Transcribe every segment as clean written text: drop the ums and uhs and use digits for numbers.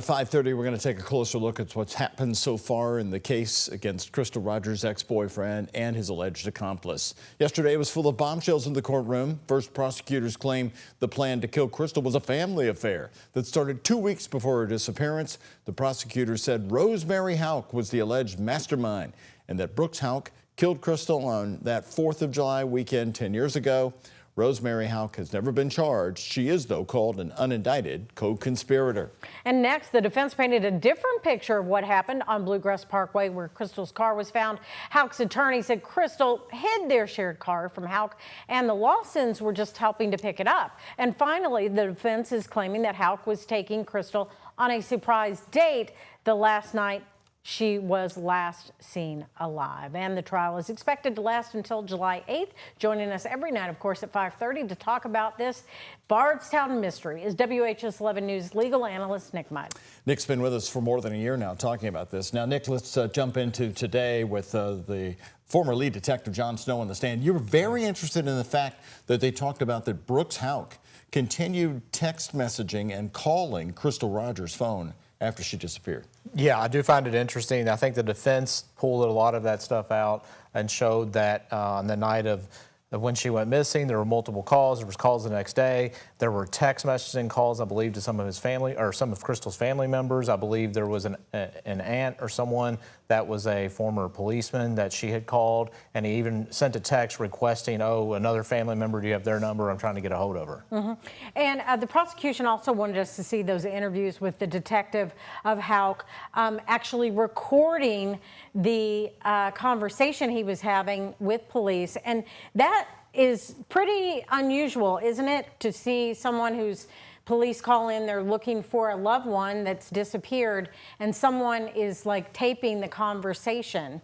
At 5:30, we're going to take a closer look at what's happened so far in the case against Crystal Rogers' ex-boyfriend and his alleged accomplice. Yesterday was full of bombshells in the courtroom. First, prosecutors claim the plan to kill Crystal was a family affair that started 2 weeks before her disappearance. The prosecutors said Rosemary Houck was the alleged mastermind and that Brooks Houck killed Crystal on that 4th of July weekend 10 years ago. Rosemary Houck has never been charged. She is, though, called an unindicted co-conspirator. And next, the defense painted a different picture of what happened on Bluegrass Parkway, where Crystal's car was found. Houck's attorney said Crystal hid their shared car from Houck, and the Lawsons were just helping to pick it up. And finally, the defense is claiming that Houck was taking Crystal on a surprise date the last night she was last seen alive. And the trial is expected to last until July 8th. Joining us every night, of course, at 5:30 to talk about this Bardstown mystery is WHS 11 News legal analyst Nick Mudd. Nick's been with us for more than a year now talking about this. Now, Nick, let's jump into today with the former lead detective John Snow on the stand. You were very interested in the fact that they talked about that Brooks Houck continued text messaging and calling Crystal Rogers' phone after she disappeared. Yeah, I do find it interesting. I think the defense pulled a lot of that stuff out and showed that on the night of when she went missing, there were multiple calls. There was calls the next day. There were text messaging calls, I believe, to some of his family or some of Crystal's family members. I believe there was an aunt or someone that was a former policeman that she had called, and he even sent a text requesting, oh, another family member, do you have their number? I'm trying to get a hold of her. And the prosecution also wanted us to see those interviews with the detective of Houck actually recording the conversation he was having with police. And that is pretty unusual, isn't it, to see someone who's police call in, they're looking for a loved one that's disappeared, and someone is like taping the conversation.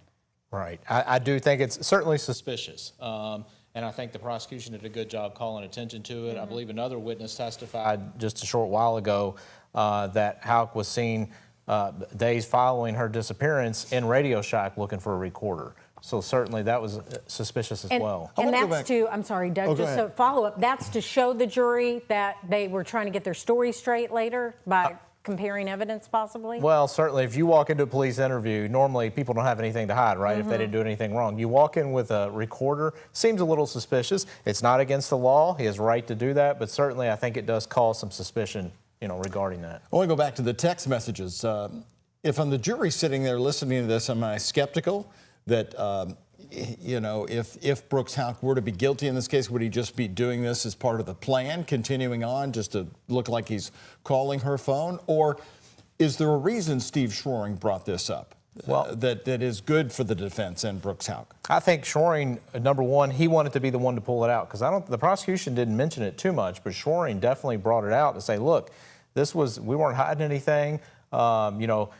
Right. I do think it's certainly suspicious. And I think the prosecution did a good job calling attention to it. I believe another witness testified just a short while ago that Houck was seen days following her disappearance in Radio Shack looking for a recorder. So certainly that was suspicious as well. And that's to, I'm sorry, Doug, just a follow-up, that's to show the jury that they were trying to get their story straight later by comparing evidence possibly? Well, certainly if you walk into a police interview, normally people don't have anything to hide, right, if they didn't do anything wrong. You walk in with a recorder, seems a little suspicious. It's not against the law. He has a right to do that, but certainly I think it does cause some suspicion, you know, regarding that. I want to go back to the text messages. If I'm the jury sitting there listening to this, am I skeptical that, you know, if Brooks Houck were to be guilty in this case, would he just be doing this as part of the plan, continuing on just to look like he's calling her phone? Or is there a reason Steve Schroering brought this up that is good for the defense and Brooks Houck? I think Schroering, number one, he wanted to be the one to pull it out because the prosecution didn't mention it too much, but Schroering definitely brought it out to say, look, we weren't hiding anything, you know,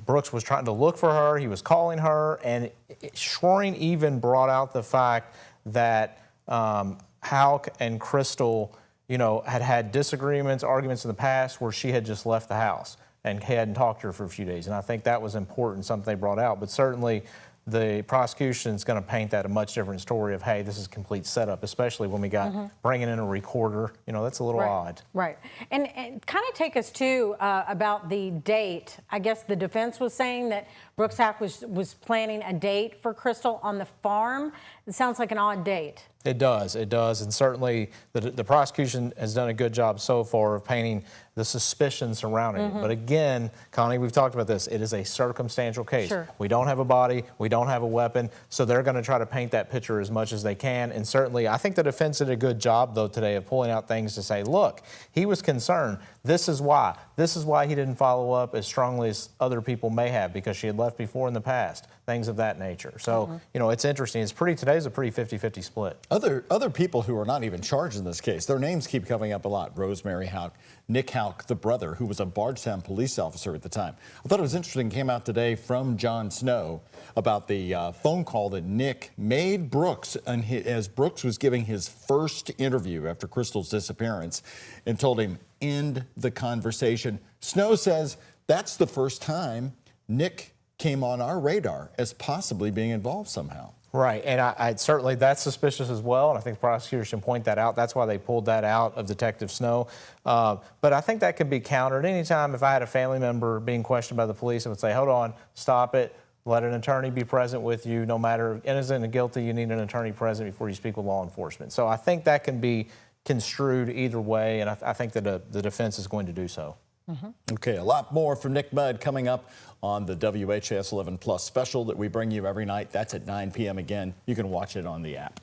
Brooks was trying to look for her. He was calling her, and Schroering even brought out the fact that Houck and Crystal, you know, had disagreements, arguments in the past where she had just left the house and he hadn't talked to her for a few days. And I think that was important, something they brought out. But certainly the prosecution is going to paint that a much different story of, hey, this is a complete setup, especially when we got bringing in a recorder. You know, that's a little odd. Right. And kind of take us to about the date. I guess the defense was saying that Brooks Houck was planning a date for Crystal on the farm. It sounds like an odd date. It does, and certainly the prosecution has done a good job so far of painting the suspicion surrounding it. But again, Connie, we've talked about this, it is a circumstantial case. Sure. We don't have a body, we don't have a weapon, so they're going to try to paint that picture as much as they can. And certainly, I think the defense did a good job, though, today of pulling out things to say, look, he was concerned. This is why. This is why he didn't follow up as strongly as other people may have, because she had left before in the past, things of that nature. So, you know, it's interesting. Today's a pretty 50-50 split. Other people who are not even charged in this case, their names keep coming up a lot. Rosemary Houck, Nick Houck, the brother, who was a Bardstown police officer at the time. I thought it was interesting, came out today from John Snow about the phone call that Nick made Brooks as Brooks was giving his first interview after Crystal's disappearance, and told him, end the conversation. Snow says that's the first time Nick came on our radar as possibly being involved somehow. Right, and I certainly that's suspicious as well, and I think the prosecutors should point that out. That's why they pulled that out of Detective Snow. But I think that could be countered anytime if I had a family member being questioned by the police and would say, hold on, stop it, let an attorney be present with you. No matter innocent or guilty, you need an attorney present before you speak with law enforcement. So I think that can be construed either way, and I think that the defense is going to do so. Okay, a lot more from Nick Mudd coming up on the WHAS 11 Plus special that we bring you every night. That's at 9 p.m. again. You can watch it on the app.